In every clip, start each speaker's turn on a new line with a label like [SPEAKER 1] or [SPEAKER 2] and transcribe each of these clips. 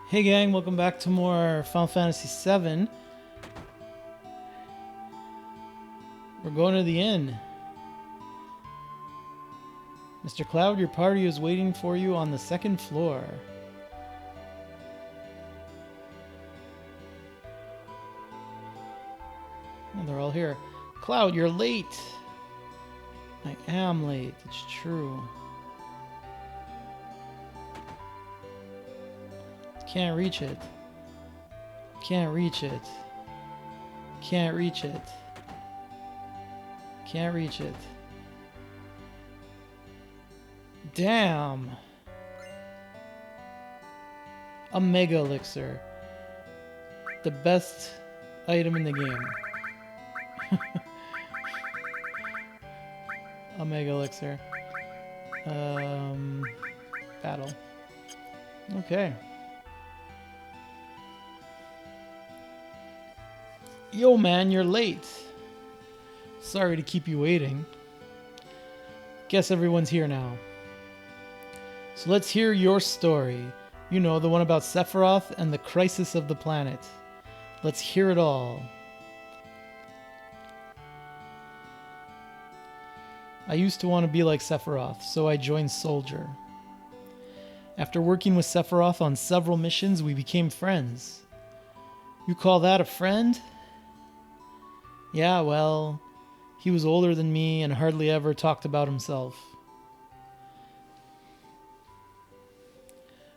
[SPEAKER 1] Hey gang, welcome back to more Final Fantasy VII. We're going to the inn. Mr. Cloud, your party is waiting for you on the second floor. Oh, they're all here. Cloud, you're late. I am late, it's true. Can't reach it. Can't reach it. Can't reach it. Can't reach it. Damn. A Mega Elixir. The best item in the game. A Mega Elixir. Battle. Okay. Yo, man, you're late. Sorry to keep you waiting. Guess everyone's here now. So let's hear your story. You know, the one about Sephiroth and the crisis of the planet. Let's hear it all. I used to want to be like Sephiroth, so I joined Soldier. After working with Sephiroth on several missions, we became friends. You call that a friend? Yeah, well, he was older than me and hardly ever talked about himself.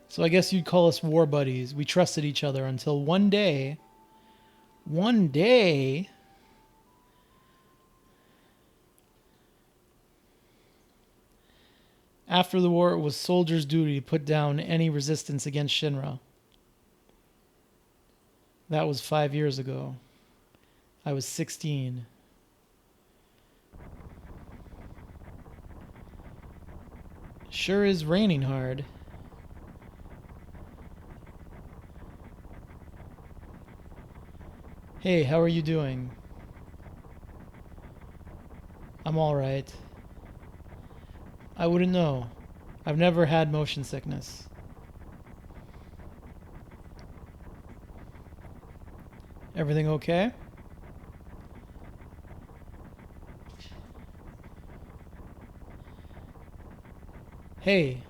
[SPEAKER 1] So I guess you'd call us war buddies. We trusted each other until one day, after the war, it was Soldier's duty to put down any resistance against Shinra. That was 5 years ago. I was 16. Sure is raining hard. Hey, how are you doing? I'm alright. I wouldn't know. I've never had motion sickness. Everything okay? Hey.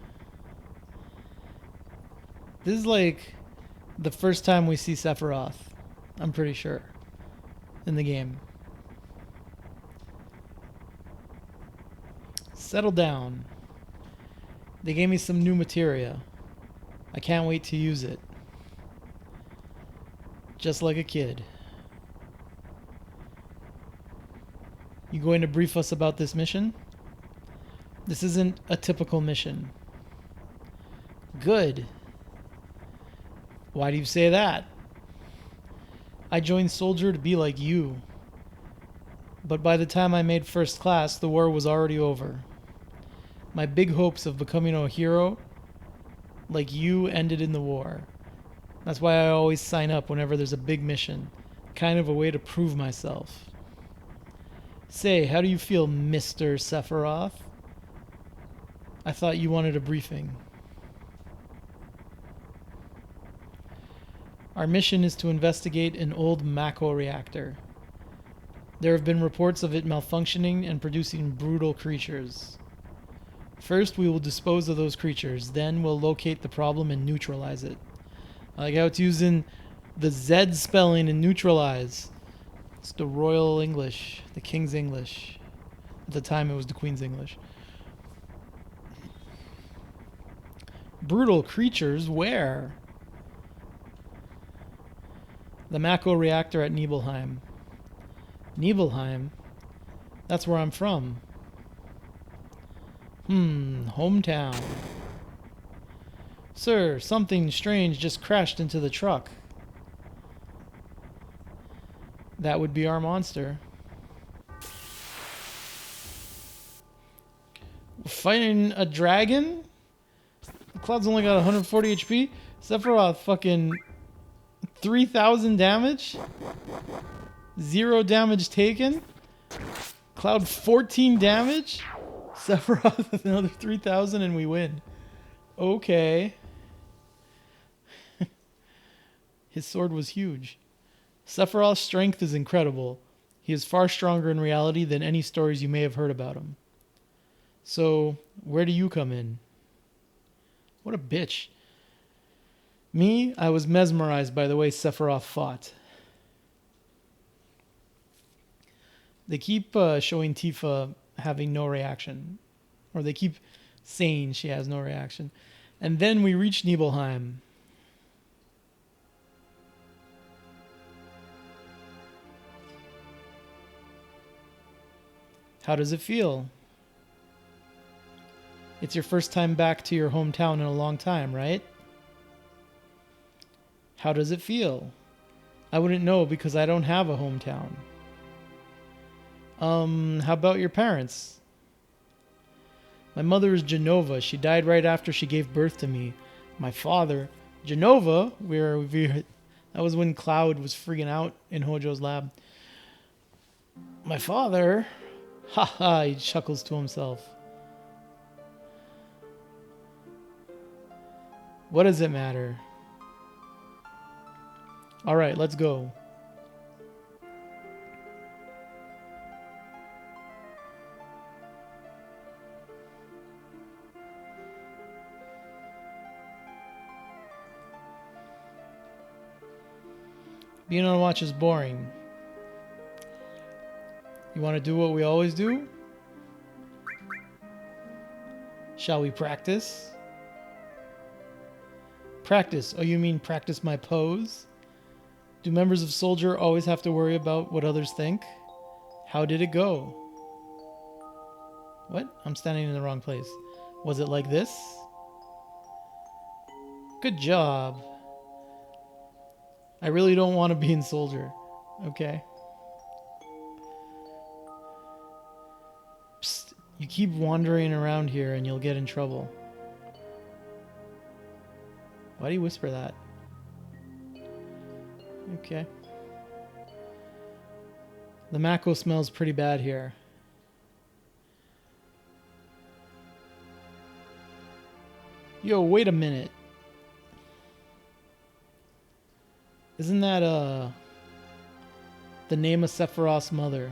[SPEAKER 1] This is like the first time we see Sephiroth. I'm pretty sure. In the game. Settle down. They gave me some new materia. I can't wait to use it. Just like a kid. You going to brief us about this mission? This isn't a typical mission. Good. Why do you say that? I joined Soldier to be like you. But by the time I made first class, the war was already over. My big hopes of becoming a hero like you ended in the war. That's why I always sign up whenever there's a big mission. Kind of a way to prove myself. Say, how do you feel, Mr. Sephiroth? I thought you wanted a briefing. Our mission is to investigate an old Mako reactor. There have been reports of it malfunctioning and producing brutal creatures. First, we will dispose of those creatures. Then we'll locate the problem and neutralize it. I like how it's using the Z spelling in neutralize. It's the Royal English, the King's English. At the time, it was the Queen's English. Brutal creatures? Where? The Mako reactor at Nibelheim. Nibelheim? That's where I'm from. Hometown. Sir, something strange just crashed into the truck. That would be our monster. We're fighting a dragon? Cloud's only got 140 HP. Sephiroth fucking 3,000 damage. 0 damage taken. Cloud 14 damage. Sephiroth with another 3,000 and we win. Okay. His sword was huge. Sephiroth's strength is incredible. He is far stronger in reality than any stories you may have heard about him. So, where do you come in? What a bitch. Me, I was mesmerized by the way Sephiroth fought. They keep showing Tifa having no reaction. Or they keep saying she has no reaction. And then we reach Nibelheim. How does it feel? It's your first time back to your hometown in a long time, right? How does it feel? I wouldn't know because I don't have a hometown. How about your parents? My mother is Genova. She died right after she gave birth to me. My father, Genova, that was when Cloud was freaking out in Hojo's lab. My father, haha, he chuckles to himself. What does it matter? All right, let's go. Being on a watch is boring. You want to do what we always do? Shall we practice? Practice? Oh, you mean practice my pose? Do members of Soldier always have to worry about what others think? How did it go? What? I'm standing in the wrong place. Was it like this? Good job. I really don't want to be in Soldier. Okay. Psst. You keep wandering around here and you'll get in trouble. Why do you whisper that? Okay. The Mako smells pretty bad here. Yo, wait a minute. Isn't that the name of Sephiroth's mother?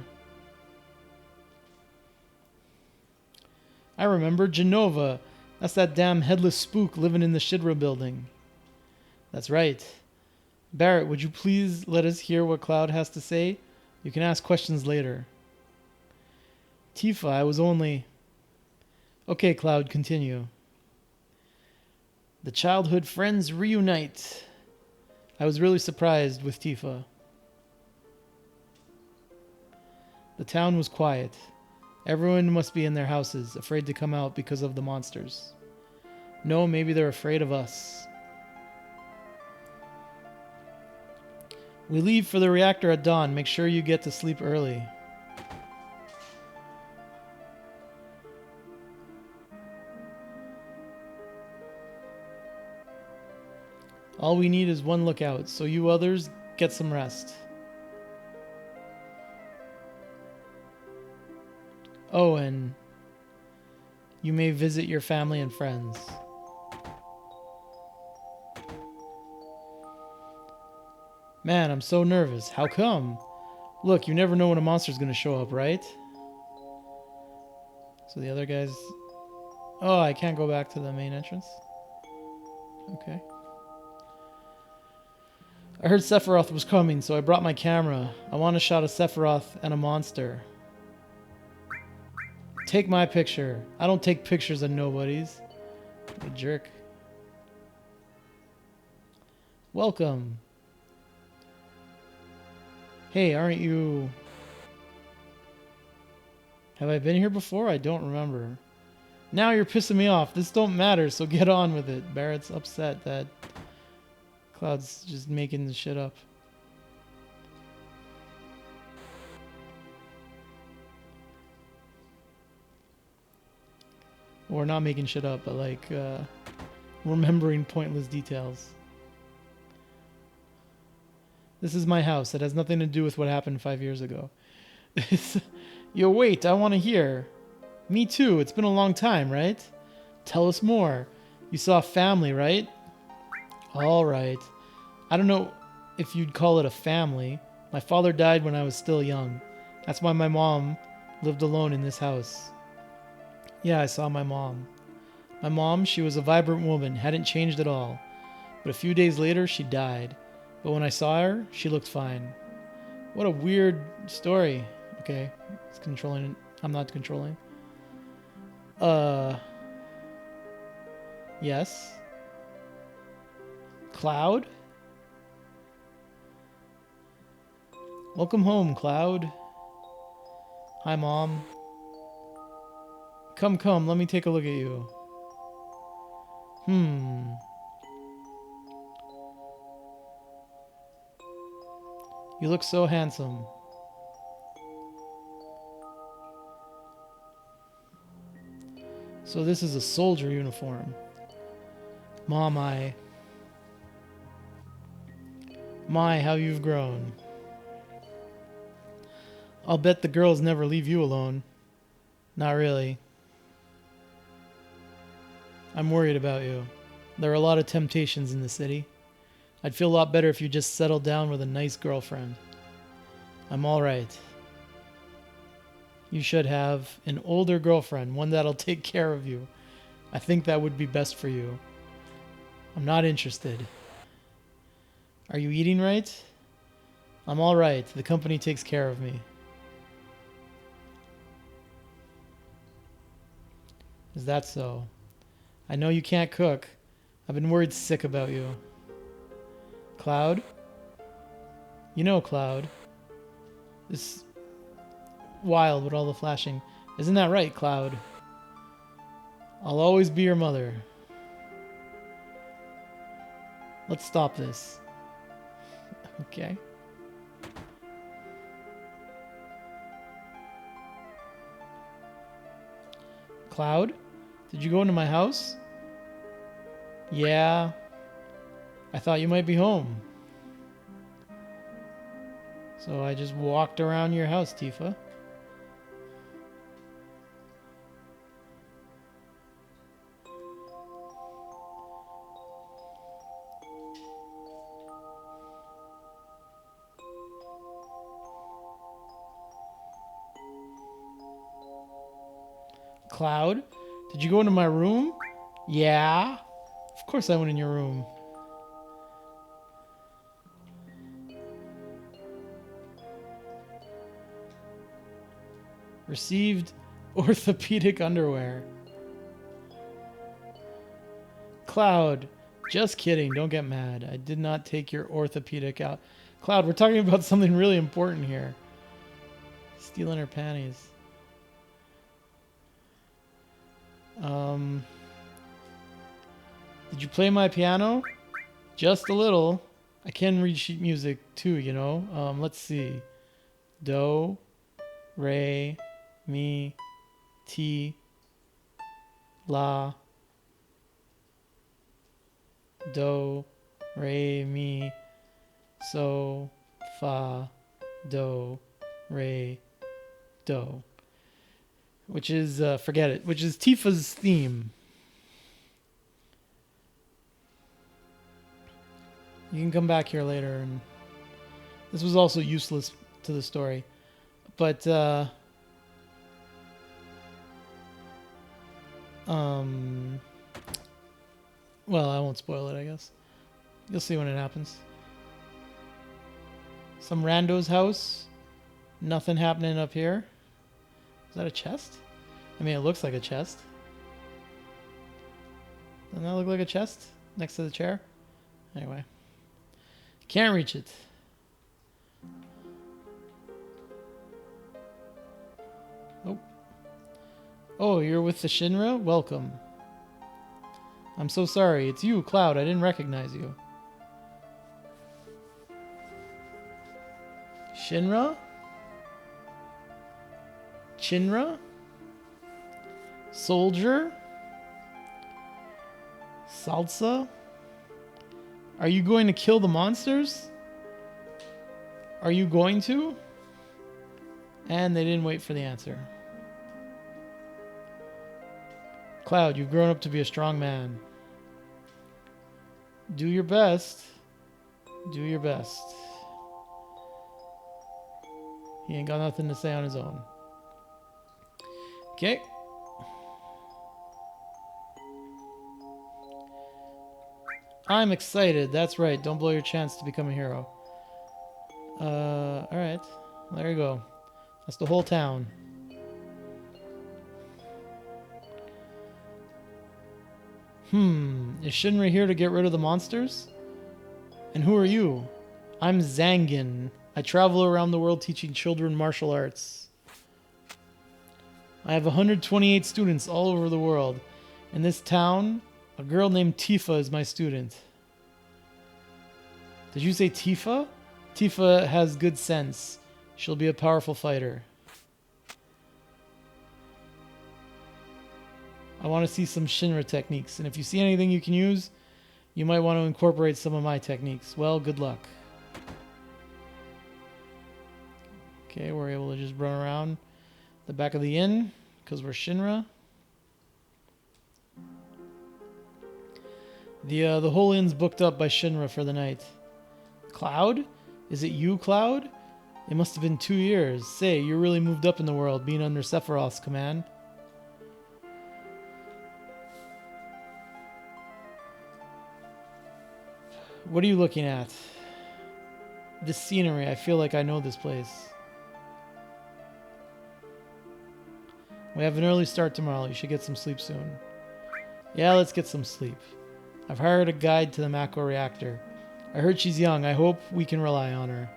[SPEAKER 1] I remember Genova. That's that damn headless spook living in the Shidra building. That's right. Barrett, would you please let us hear what Cloud has to say? You can ask questions later. Tifa, I was only... Okay, Cloud, continue. The childhood friends reunite. I was really surprised with Tifa. The town was quiet. Everyone must be in their houses, afraid to come out because of the monsters. No, maybe they're afraid of us. We leave for the reactor at dawn. Make sure you get to sleep early. All we need is one lookout, so you others get some rest. Oh, and you may visit your family and friends. Man, I'm so nervous. How come? Look, you never know when a monster's gonna show up, right? So the other guys... Oh, I can't go back to the main entrance? Okay. I heard Sephiroth was coming, so I brought my camera. I want a shot of Sephiroth and a monster. Take my picture. I don't take pictures of nobodies. What a jerk. Welcome. Hey, aren't you... Have I been here before? I don't remember. Now you're pissing me off. This don't matter, so get on with it. Barrett's upset that Cloud's just making the shit up. Or not making shit up, but like remembering pointless details. This is my house. It has nothing to do with what happened 5 years ago. Yo, wait, I want to hear. Me too. It's been a long time, right? Tell us more. You saw family, right? All right. I don't know. if you'd call it a family. My father died when I was still young. That's why my mom lived alone in this house. Yeah, I saw my mom. My mom, she was a vibrant woman, hadn't changed at all. But a few days later, she died. But when I saw her, she looked fine. What a weird story. Okay, it's controlling. I'm not controlling. Yes. Cloud? Welcome home, Cloud. Hi, Mom. Come, let me take a look at you. You look so handsome. So this is a soldier uniform. My, how you've grown. I'll bet the girls never leave you alone. Not really. I'm worried about you. There are a lot of temptations in the city. I'd feel a lot better if you just settled down with a nice girlfriend. I'm alright. You should have an older girlfriend, one that'll take care of you. I think that would be best for you. I'm not interested. Are you eating right? I'm alright. The company takes care of me. Is that so? I know you can't cook. I've been worried sick about you. Cloud? You know Cloud. This wild with all the flashing. Isn't that right, Cloud? I'll always be your mother. Let's stop this. Okay. Cloud? Did you go into my house? Yeah. I thought you might be home. So I just walked around your house, Tifa. Cloud? Did you go into my room? Yeah. Of course I went in your room. Received orthopedic underwear. Cloud, just kidding. Don't get mad. I did not take your orthopedic out. Cloud, we're talking about something really important here. Stealing her panties. Did you play my piano? Just a little. I can read sheet music too, you know. Let's see. Do, re, mi, ti, la, do, re, mi, so, fa, do, re, do. Which is, forget it, which is Tifa's theme. You can come back here later, and this was also useless to the story. But, well, I won't spoil it, I guess. You'll see when it happens. Some rando's house. Nothing happening up here. Is that a chest? I mean, it looks like a chest. Doesn't that look like a chest next to the chair? Anyway. Can't reach it. Oh. Oh, you're with the Shinra? Welcome. I'm so sorry. It's you, Cloud. I didn't recognize you. Shinra? Shinra? Soldier? Salsa? Are you going to kill the monsters? Are you going to? And they didn't wait for the answer. Cloud, you've grown up to be a strong man. Do your best. Do your best. He ain't got nothing to say on his own. Okay. I'm excited. That's right. Don't blow your chance to become a hero. Alright. There you go. That's the whole town. Is Shinra here to get rid of the monsters? And who are you? I'm Zangin. I travel around the world teaching children martial arts. I have 128 students all over the world. In this town, a girl named Tifa is my student. Did you say Tifa? Tifa has good sense. She'll be a powerful fighter. I want to see some Shinra techniques, and if you see anything you can use, you might want to incorporate some of my techniques. Well, good luck. Okay, we're able to just run around the back of the inn because we're Shinra. The whole inn's booked up by Shinra for the night. Cloud? Is it you, Cloud? It must have been 2 years. Say, you really moved up in the world, being under Sephiroth's command. What are you looking at? This scenery. I feel like I know this place. We have an early start tomorrow. You should get some sleep soon. Yeah, let's get some sleep. I've hired a guide to the Mako reactor. I heard she's young. I hope we can rely on her.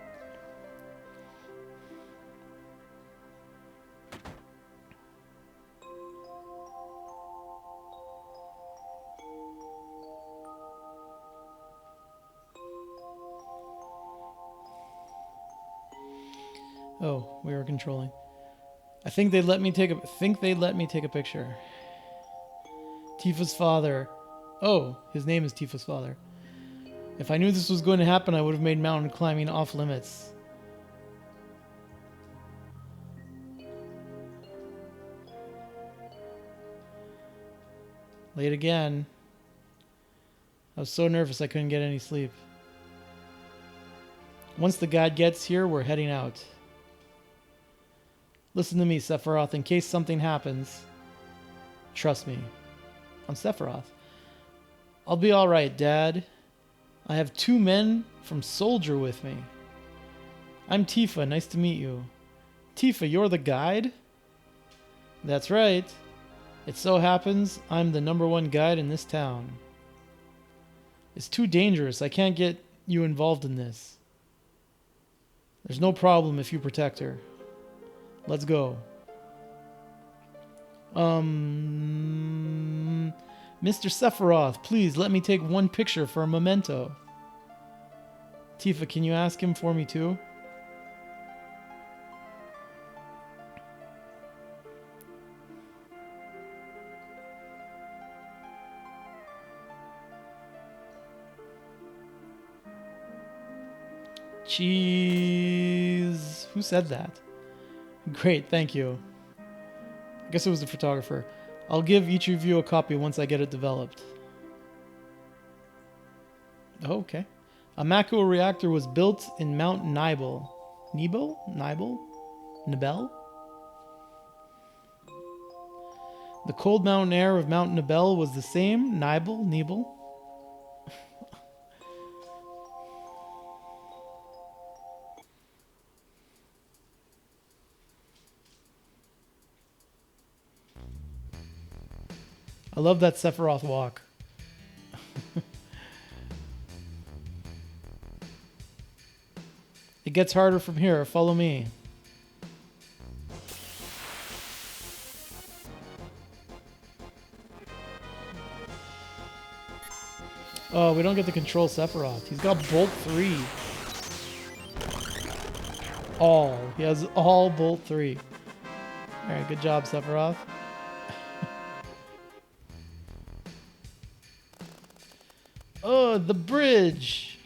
[SPEAKER 1] Oh, we were controlling. I think they'd let me take a picture. Tifa's father. Oh, his name is Tifa's father. If I knew this was going to happen, I would have made mountain climbing off limits. Late again. I was so nervous I couldn't get any sleep. Once the guide gets here, we're heading out. Listen to me, Sephiroth, in case something happens. Trust me. I'm Sephiroth. I'll be alright, Dad. I have 2 men from Soldier with me. I'm Tifa, nice to meet you. Tifa, you're the guide? That's right. It so happens I'm the #1 guide in this town. It's too dangerous. I can't get you involved in this. There's no problem if you protect her. Let's go. Mr. Sephiroth, please let me take one picture for a memento. Tifa, can you ask him for me too? Cheese. Who said that? Great, thank you. I guess it was the photographer. I'll give each of you a copy once I get it developed. Oh, okay. A Mako reactor was built in Mount Nibel. Nibel? The cold mountain air of Mount Nibel was the same. Nibel. I love that Sephiroth walk. It gets harder from here. Follow me. Oh, we don't get to control Sephiroth. He's got Bolt 3. He has all Bolt 3. Alright, good job, Sephiroth. Oh, the bridge!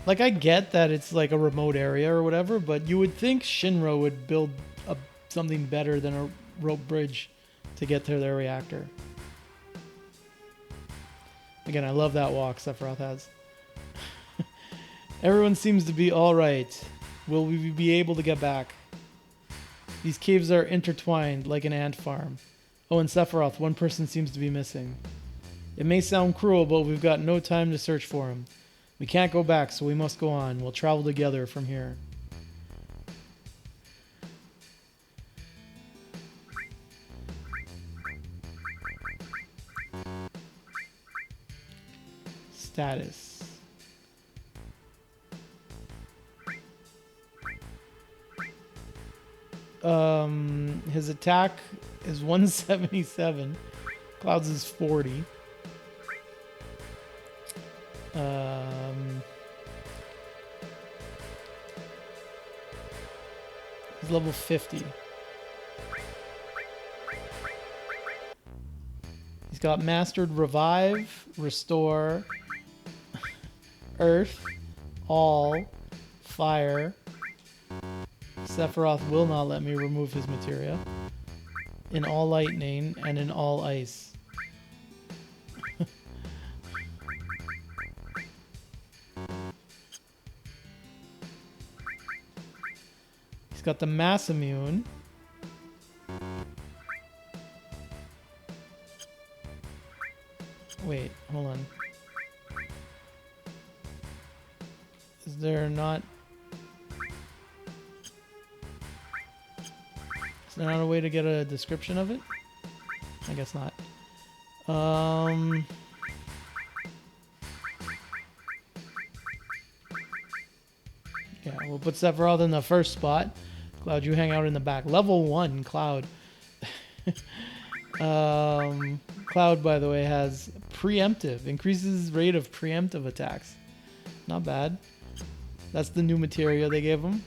[SPEAKER 1] Like, I get that it's like a remote area or whatever, but you would think Shinra would build something better than a rope bridge to get to their reactor. Again, I love that walk Sephiroth has. Everyone seems to be alright. Will we be able to get back? These caves are intertwined like an ant farm. Oh, and Sephiroth, one person seems to be missing. It may sound cruel, but we've got no time to search for him. We can't go back, so we must go on. We'll travel together from here. Status. His attack is 177. Cloud's is 40. He's level 50. He's got Mastered Revive, Restore, Earth, All, Fire. Sephiroth will not let me remove his materia. In All Lightning and in All Ice. He's got the Mass Immune. Wait, hold on. Is there not... Is there not a way to get a description of it? I guess not. Yeah, we'll put Sephiroth in the first spot. Cloud, you hang out in the back. Level 1, Cloud. Cloud, by the way, has preemptive. Increases rate of preemptive attacks. Not bad. That's the new materia they gave him.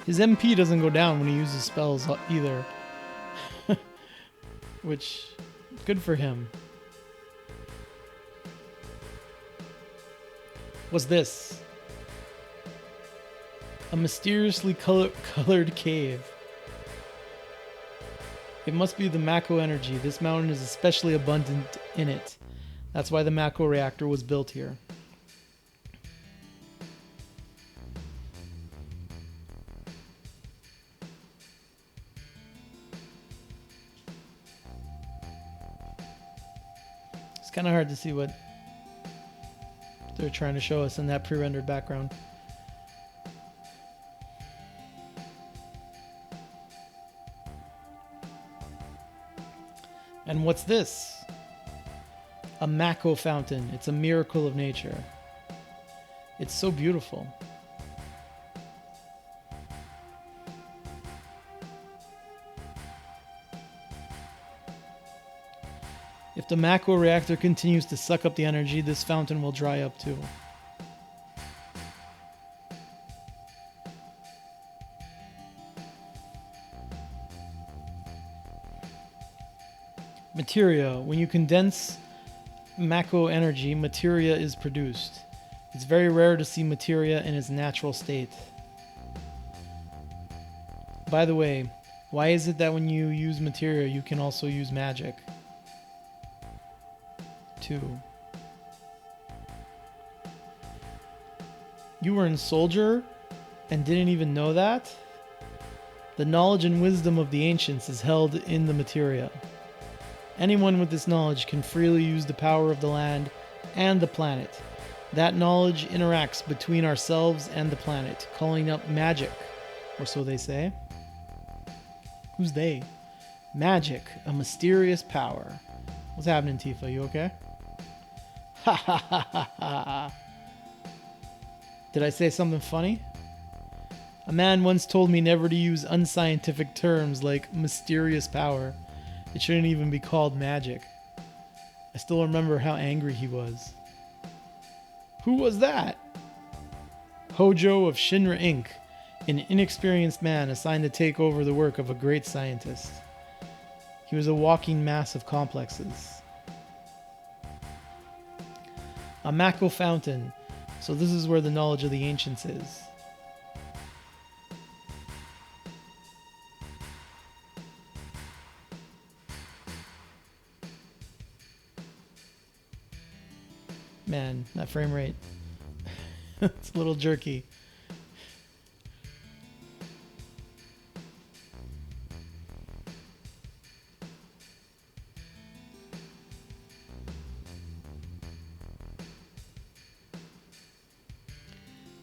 [SPEAKER 1] His MP doesn't go down when he uses spells either. Which, good for him. What's this? A mysteriously colored cave. It must be the Mako energy. This mountain is especially abundant in it. That's why the Mako reactor was built here. It's kind of hard to see what they're trying to show us in that pre-rendered background. And what's this? A Mako fountain. It's a miracle of nature. It's so beautiful. If the Mako reactor continues to suck up the energy, this fountain will dry up too. Materia. When you condense Mako energy, materia is produced. It's very rare to see materia in its natural state. By the way, why is it that when you use materia, you can also use magic? You were in Soldier and didn't even know that? The knowledge and wisdom of the ancients is held in the materia. Anyone with this knowledge can freely use the power of the land and the planet. That knowledge interacts between ourselves and the planet, calling up magic, or so they say. Who's they? Magic, a mysterious power. What's happening, Tifa? You okay? Ha ha ha ha ha. Did I say something funny? A man once told me never to use unscientific terms like mysterious power. It shouldn't even be called magic. I still remember how angry he was. Who was that? Hojo of Shinra Inc., an inexperienced man assigned to take over the work of a great scientist. He was a walking mass of complexes. A Mako fountain. So this is where the knowledge of the ancients is. Man, that frame rate. It's a little jerky.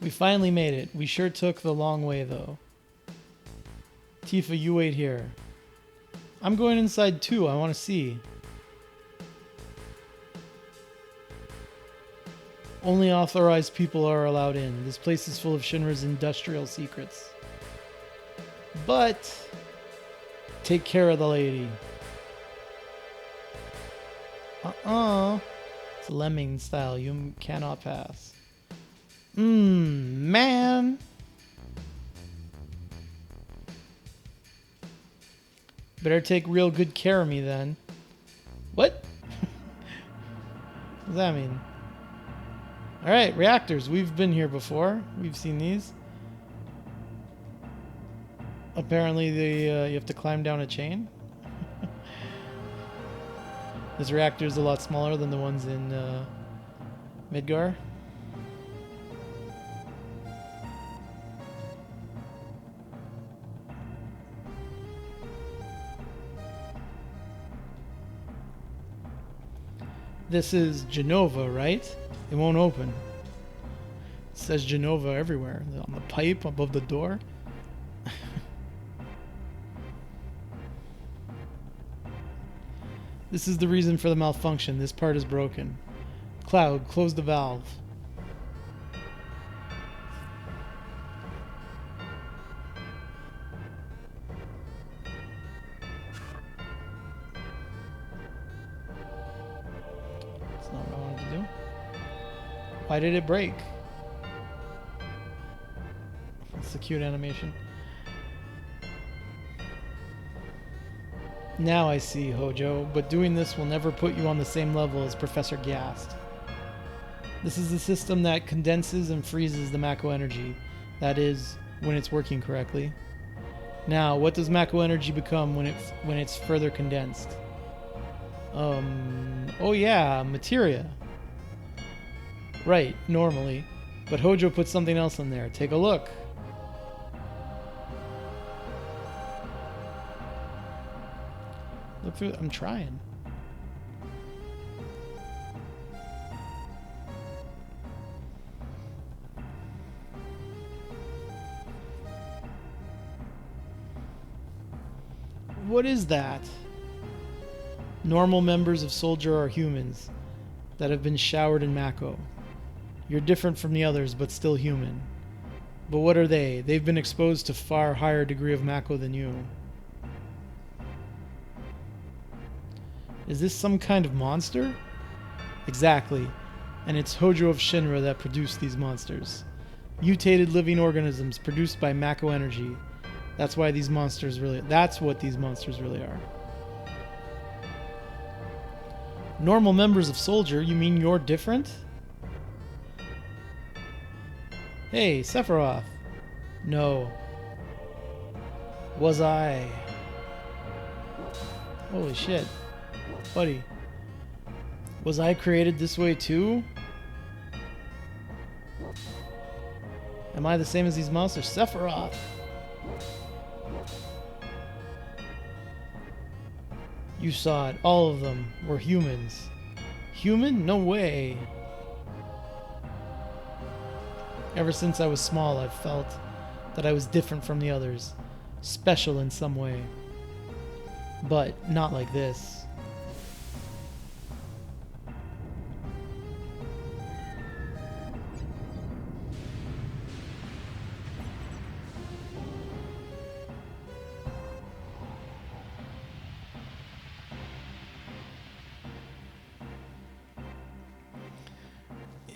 [SPEAKER 1] We finally made it. We sure took the long way, though. Tifa, you wait here. I'm going inside, too. I want to see. Only authorized people are allowed in. This place is full of Shinra's industrial secrets. But take care of the lady. It's lemming style. You cannot pass. Man. Better take real good care of me then. What? What does that mean? Alright, reactors. We've been here before. We've seen these. Apparently you have to climb down a chain. This reactor is a lot smaller than the ones in Midgar. This is Genova, right? It won't open. It says Genova everywhere. On the pipe, above the door. This is the reason for the malfunction. This part is broken. Cloud, close the valve. That's not what I wanted to do. Why did it break? It's a cute animation. Now I see, Hojo, but doing this will never put you on the same level as Professor Gast. This is a system that condenses and freezes the Mako energy. That is, when it's working correctly. Now, what does Mako energy become when it's further condensed? Oh yeah, materia. Right, normally. But Hojo put something else in there. Take a look. Look through. I'm trying. What is that? Normal members of Soldier are humans that have been showered in Mako. You're different from the others, but still human. But what are they? They've been exposed to far higher degree of Mako than you. Is this some kind of monster? Exactly. And it's Hojo of Shinra that produced these monsters. Mutated living organisms produced by Mako energy. That's what these monsters really are. Normal members of Soldier, you mean you're different? Hey, Sephiroth. No. Was I? Holy shit. Buddy. Was I created this way too? Am I the same as these monsters? Sephiroth. You saw it. All of them were humans. Human? No way. Ever since I was small, I've felt that I was different from the others. Special in some way. But not like this.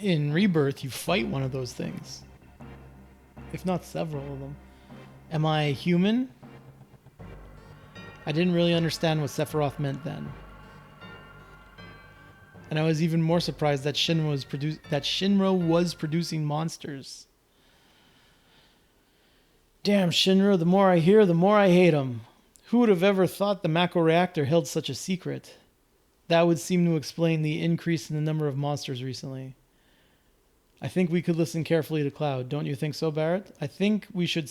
[SPEAKER 1] in Rebirth, you fight one of those things. If not several of them. Am I human? I didn't really understand what Sephiroth meant then. And I was even more surprised that Shinra was producing monsters. Damn, Shinra, the more I hear, the more I hate him. Who would have ever thought the macro reactor held such a secret? That would seem to explain the increase in the number of monsters recently. I think we could listen carefully to Cloud. Don't you think so, Barrett? I think we should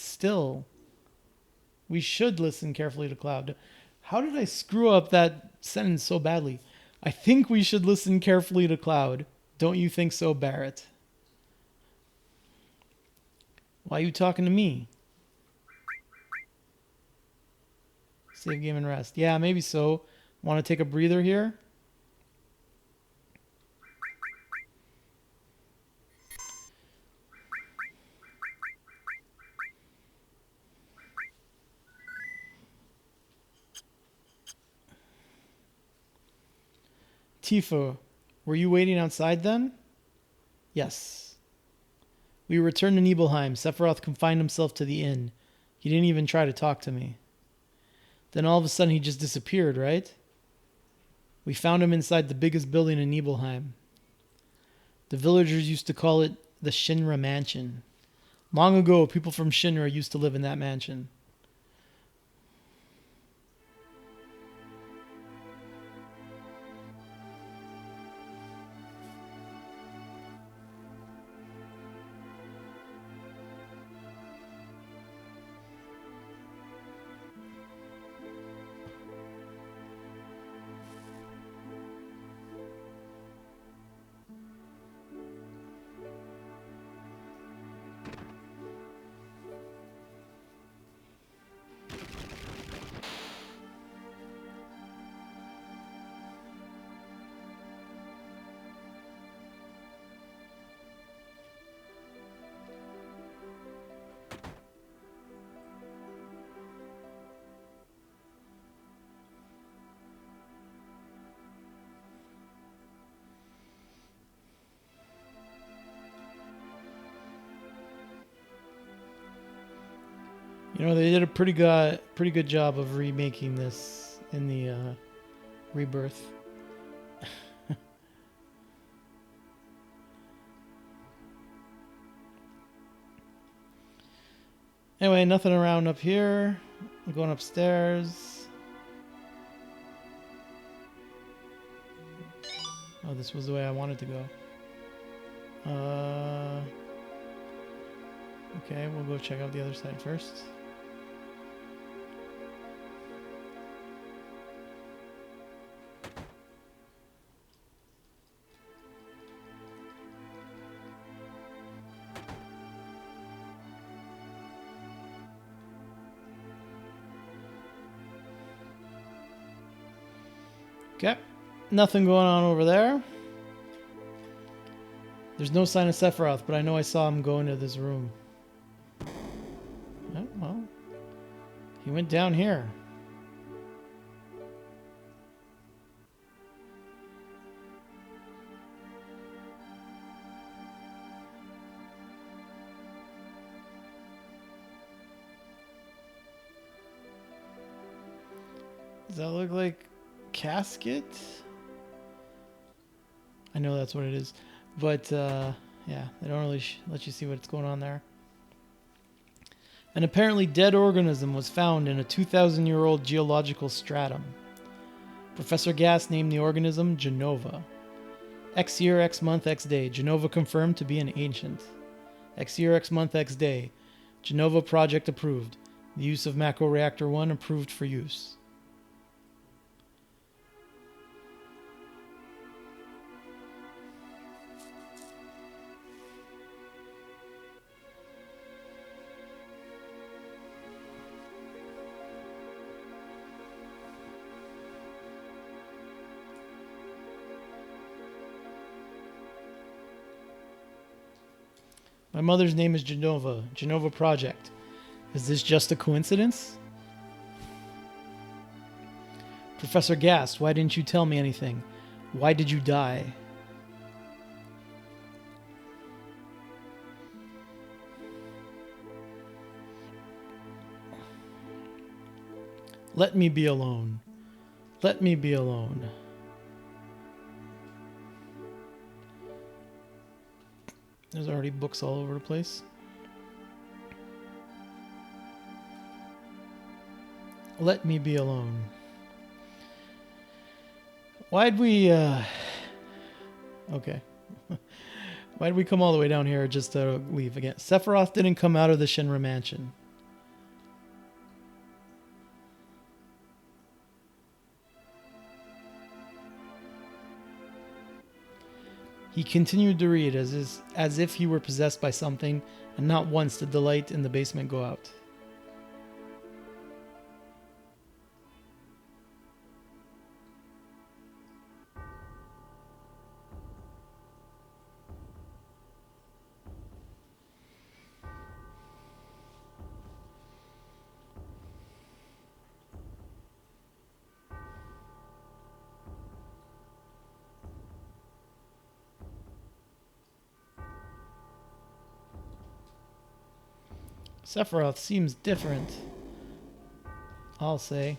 [SPEAKER 1] listen carefully to Cloud. How did I screw up that sentence so badly? I think we should listen carefully to Cloud. Don't you think so, Barrett? Why are you talking to me? Save game and rest. Yeah, maybe so. Want to take a breather here? Tifa, were you waiting outside then? Yes. We returned to Nibelheim. Sephiroth confined himself to the inn. He didn't even try to talk to me. Then all of a sudden he just disappeared, right? We found him inside the biggest building in Nibelheim. The villagers used to call it the Shinra Mansion. Long ago, people from Shinra used to live in that mansion. You know, they did a pretty good job of remaking this in the Rebirth. Anyway, nothing around up here. I'm going upstairs. Oh, this was the way I wanted to go. Okay, we'll go check out the other side first. Okay, nothing going on over there. There's no sign of Sephiroth, but I know I saw him go into this room. Oh, well, he went down here. Does that look like casket? I know that's what it is, but yeah, they don't really let you see what's going on there. An apparently dead organism was found in a 2,000-year-old geological stratum. Professor Gass named the organism Genova. X year, X month, X day. Genova confirmed to be an ancient. X year, X month, X day. Genova project approved. The use of Macro Reactor 1 approved for use. My mother's name is Genova. Genova Project. Is this just a coincidence? Professor Gass, why didn't you tell me anything? Why did you die? Let me be alone. Let me be alone. There's already books all over the place. Let me be alone. Why'd we, okay. Why'd we come all the way down here just to leave again? Sephiroth didn't come out of the Shinra mansion. He continued to read as if he were possessed by something, and not once did the light in the basement go out. Sephiroth seems different, I'll say.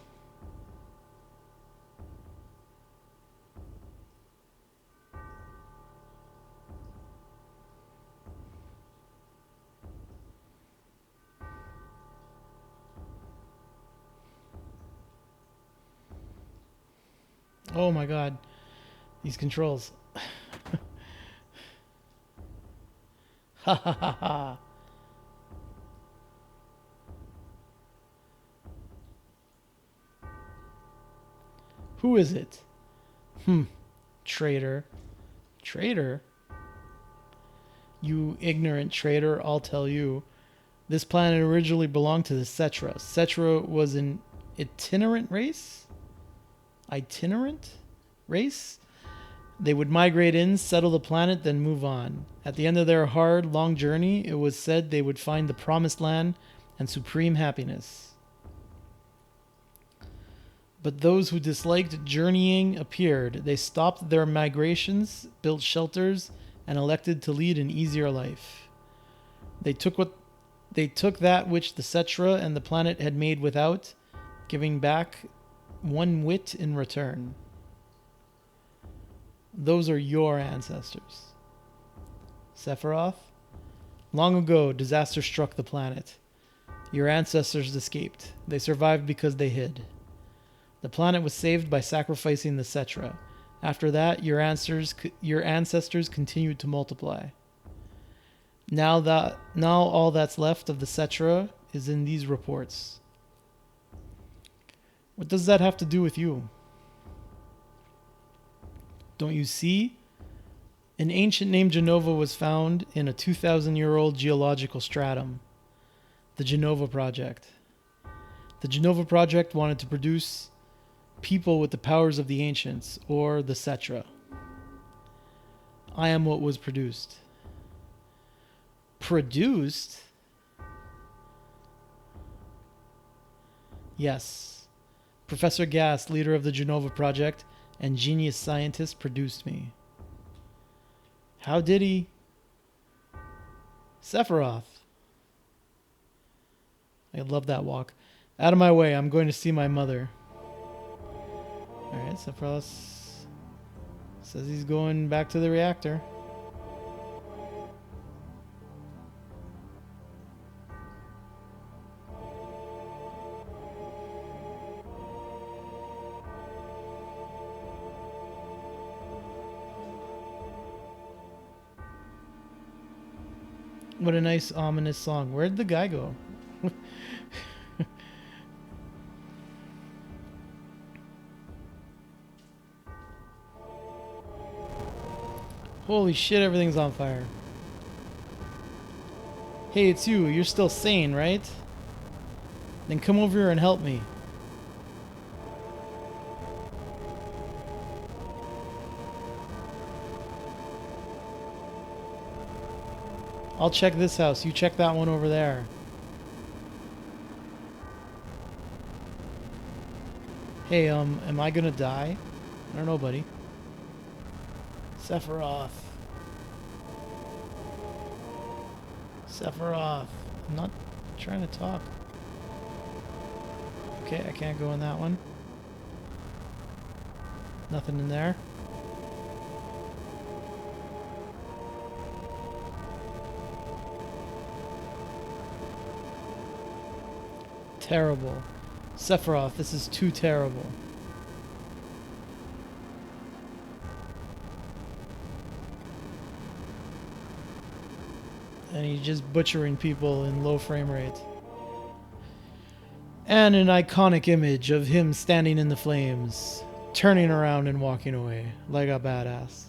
[SPEAKER 1] Oh my god, these controls. Ha ha ha ha. Who is it? Traitor. Traitor? You ignorant traitor, I'll tell you. This planet originally belonged to the Cetra. Cetra was an itinerant race? Itinerant race? They would migrate in, settle the planet, then move on. At the end of their hard, long journey, it was said they would find the promised land and supreme happiness. But those who disliked journeying appeared. They stopped their migrations, built shelters, and elected to lead an easier life. They took that which the Cetra and the planet had made without, giving back one wit in return. Those are your ancestors. Sephiroth, long ago, disaster struck the planet. Your ancestors escaped. They survived because they hid. The planet was saved by sacrificing the Cetra. After that, your ancestors continued to multiply. Now all that's left of the Cetra is in these reports. What does that have to do with you? Don't you see? An ancient named Genova was found in a 2,000-year-old geological stratum. The Genova Project. The Genova Project wanted to produce people with the powers of the ancients, or the Cetra. I am what was produced. Produced? Yes. Professor Gass, leader of the Genova Project and genius scientist, produced me. How did he? Sephiroth. I love that walk. Out of my way, I'm going to see my mother. Alright, Sephiroth says he's going back to the reactor. What a nice ominous song. Where'd the guy go? Holy shit, everything's on fire. Hey, it's you. You're still sane, right? Then come over here and help me. I'll check this house. You check that one over there. Hey, am I gonna die? I don't know, buddy. Sephiroth. Sephiroth. I'm not trying to talk. Okay, I can't go in that one. Nothing in there. Terrible. Sephiroth, this is too terrible. And he's just butchering people in low frame rate. And an iconic image of him standing in the flames, turning around and walking away like a badass.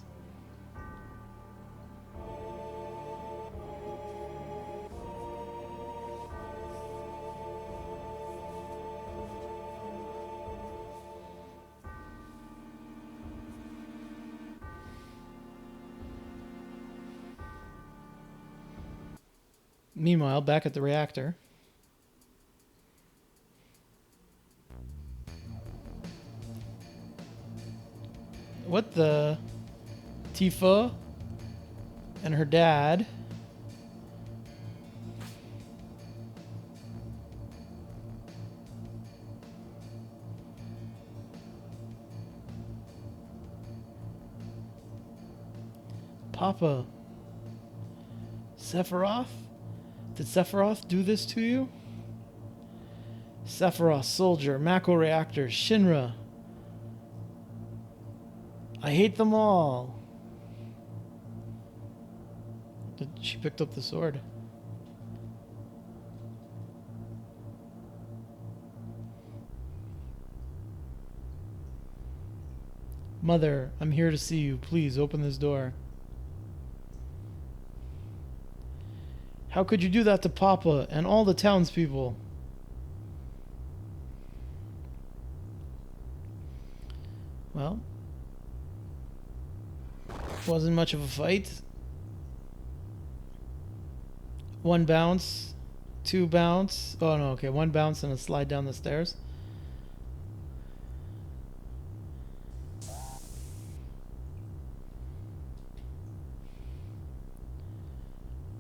[SPEAKER 1] Meanwhile, back at the reactor. What the? Tifa and her dad. Papa. Sephiroth? Did Sephiroth do this to you? Sephiroth, Soldier, Mako Reactor, Shinra. I hate them all. She picked up the sword. Mother, I'm here to see you. Please open this door. How could you do that to Papa and all the townspeople? Well, wasn't much of a fight. One bounce, two bounce. Oh no, okay, one bounce and a slide down the stairs.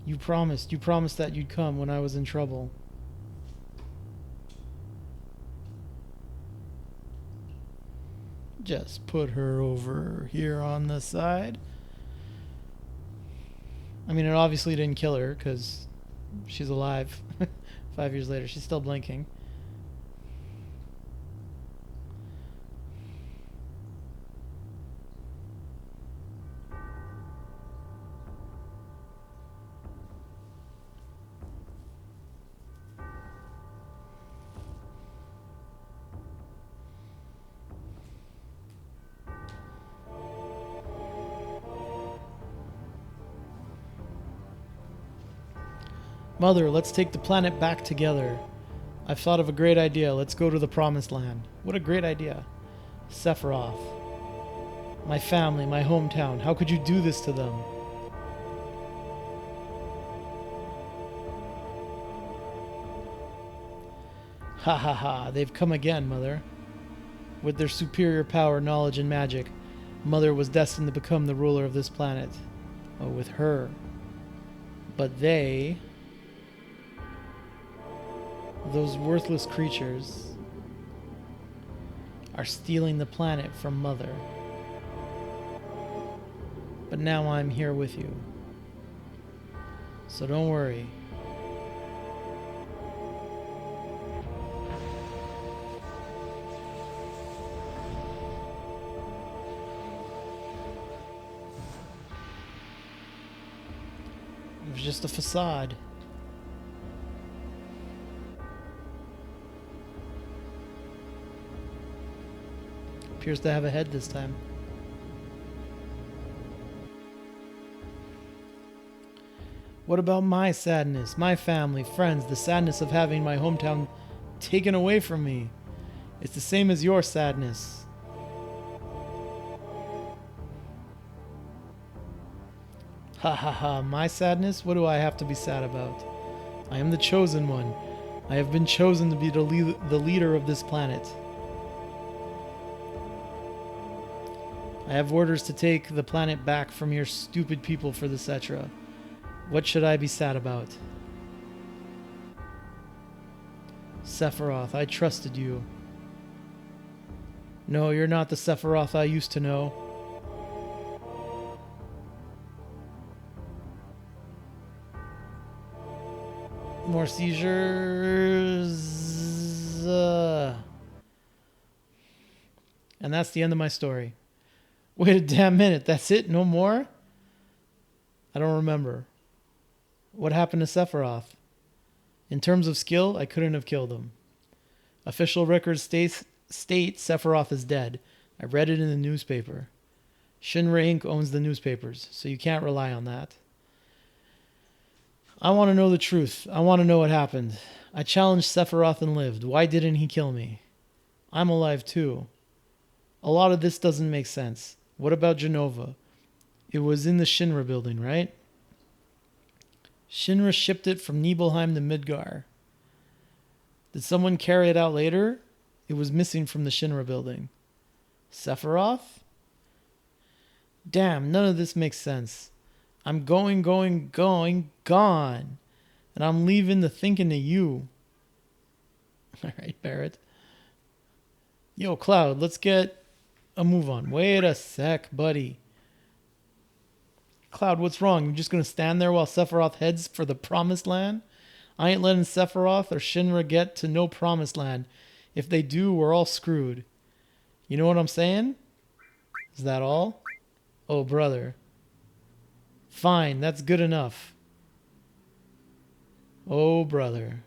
[SPEAKER 1] You promised that you'd come when I was in trouble. Just put her over here on the side. I mean, it obviously didn't kill her because she's alive. 5 years later, she's still blinking. Mother, let's take the planet back together. I've thought of a great idea. Let's go to the Promised Land. What a great idea. Sephiroth. My family, my hometown. How could you do this to them? Ha ha ha. They've come again, Mother. With their superior power, knowledge, and magic, Mother was destined to become the ruler of this planet. Oh, with her. But they... those worthless creatures are stealing the planet from Mother. But now I'm here with you. So don't worry. It was just a facade. Appears to have a head this time. What about my sadness, my family, friends, the sadness of having my hometown taken away from me? It's the same as your sadness. Ha ha ha, my sadness? What do I have to be sad about? I am the chosen one. I have been chosen to be the leader of this planet. I have orders to take the planet back from your stupid people for the Cetra. What should I be sad about? Sephiroth. I trusted you. No, you're not the Sephiroth I used to know. More seizures. And that's the end of my story. Wait a damn minute. That's it? No more? I don't remember. What happened to Sephiroth? In terms of skill, I couldn't have killed him. Official records state Sephiroth is dead. I read it in the newspaper. Shinra Inc. owns the newspapers, so you can't rely on that. I want to know the truth. I want to know what happened. I challenged Sephiroth and lived. Why didn't he kill me? I'm alive too. A lot of this doesn't make sense. What about Genova? It was in the Shinra building, right? Shinra shipped it from Nibelheim to Midgar. Did someone carry it out later? It was missing from the Shinra building. Sephiroth? Damn, none of this makes sense. I'm going, gone. And I'm leaving the thinking to you. Alright, Barrett. Yo, Cloud, let's get a move on. Wait a sec, buddy. Cloud, what's wrong? You just gonna stand there while Sephiroth heads for the Promised Land? I ain't letting Sephiroth or Shinra get to no Promised Land. If they do, we're all screwed. You know what I'm saying? Is that all? Oh, brother. Fine, that's good enough. Oh, brother.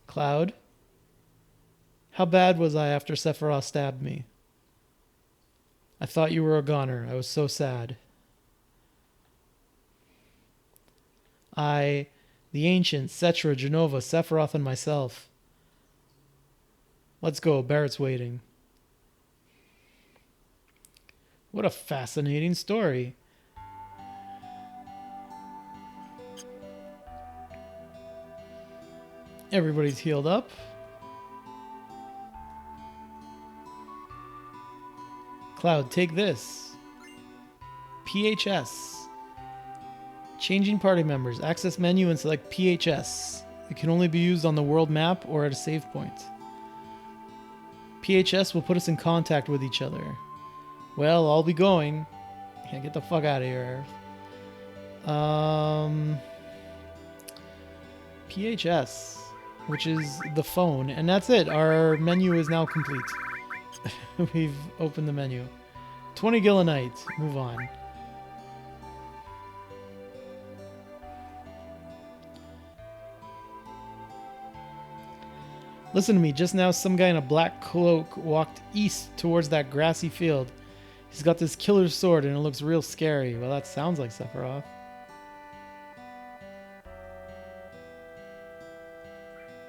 [SPEAKER 1] Cloud? How bad was I after Sephiroth stabbed me? I thought you were a goner. I was so sad. The Ancients, Cetra, Genova, Sephiroth, and myself. Let's go. Barrett's waiting. What a fascinating story. Everybody's healed up. Cloud, take this. PHS. Changing party members. Access menu and select PHS. It can only be used on the world map or at a save point. PHS will put us in contact with each other. Well, I'll be going. Yeah, get the fuck out of here. PHS, which is the phone. And that's it. Our menu is now complete. We've opened the menu. 20 Gillenite. Move on. Listen to me. Just now, some guy in a black cloak walked east towards that grassy field. He's got this killer sword and it looks real scary. Well, that sounds like Sephiroth.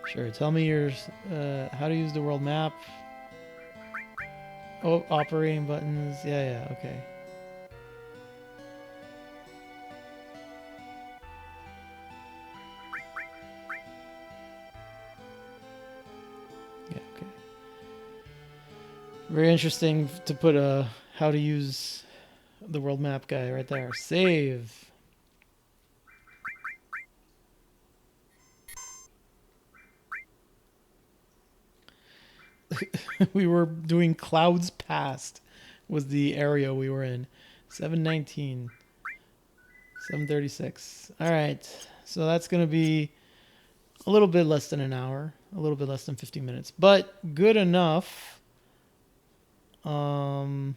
[SPEAKER 1] Sure. Tell me your how to use the world map. Oh, operating buttons. Yeah, okay. Yeah, okay. Very interesting to put a how to use the world map guy right there. Save. We were doing Clouds Past was the area we were in. 719. 736. All right. So that's going to be a little bit less than an hour. A little bit less than 50 minutes. But good enough. The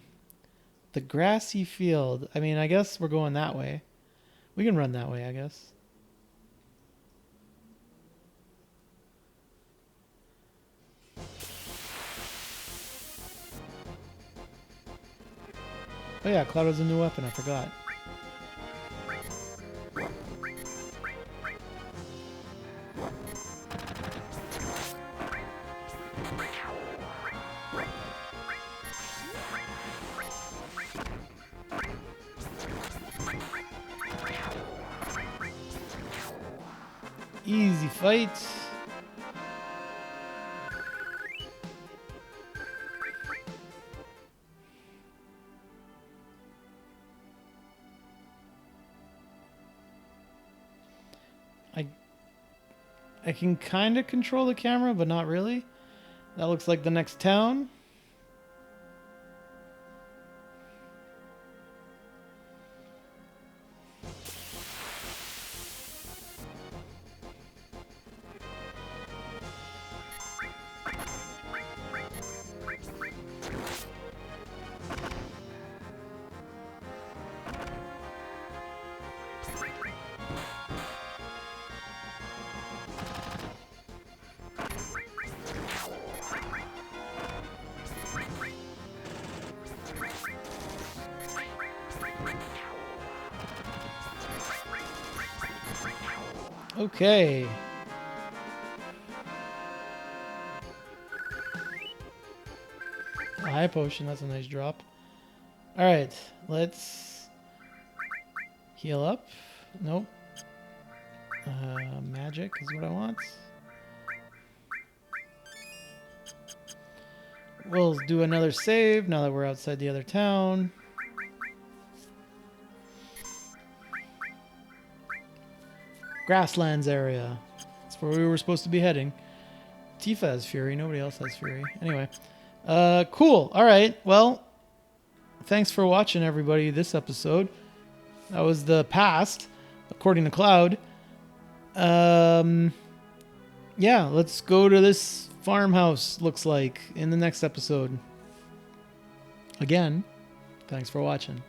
[SPEAKER 1] grassy field. I mean, I guess we're going that way. We can run that way, I guess. Oh yeah, Cloud has a new weapon, I forgot. Easy fight. I can kind of control the camera, but not really. That looks like the next town. Okay. A high potion, that's a nice drop. Alright, let's heal up. Nope. Magic is what I want. We'll do another save now that we're outside the other town. Grasslands area. That's where we were supposed to be heading. Tifa has Fury. Nobody else has Fury. Anyway. Cool. All right. Well, thanks for watching, everybody, this episode. That was the past, according to Cloud. Yeah, let's go to this farmhouse, looks like, in the next episode. Again, thanks for watching.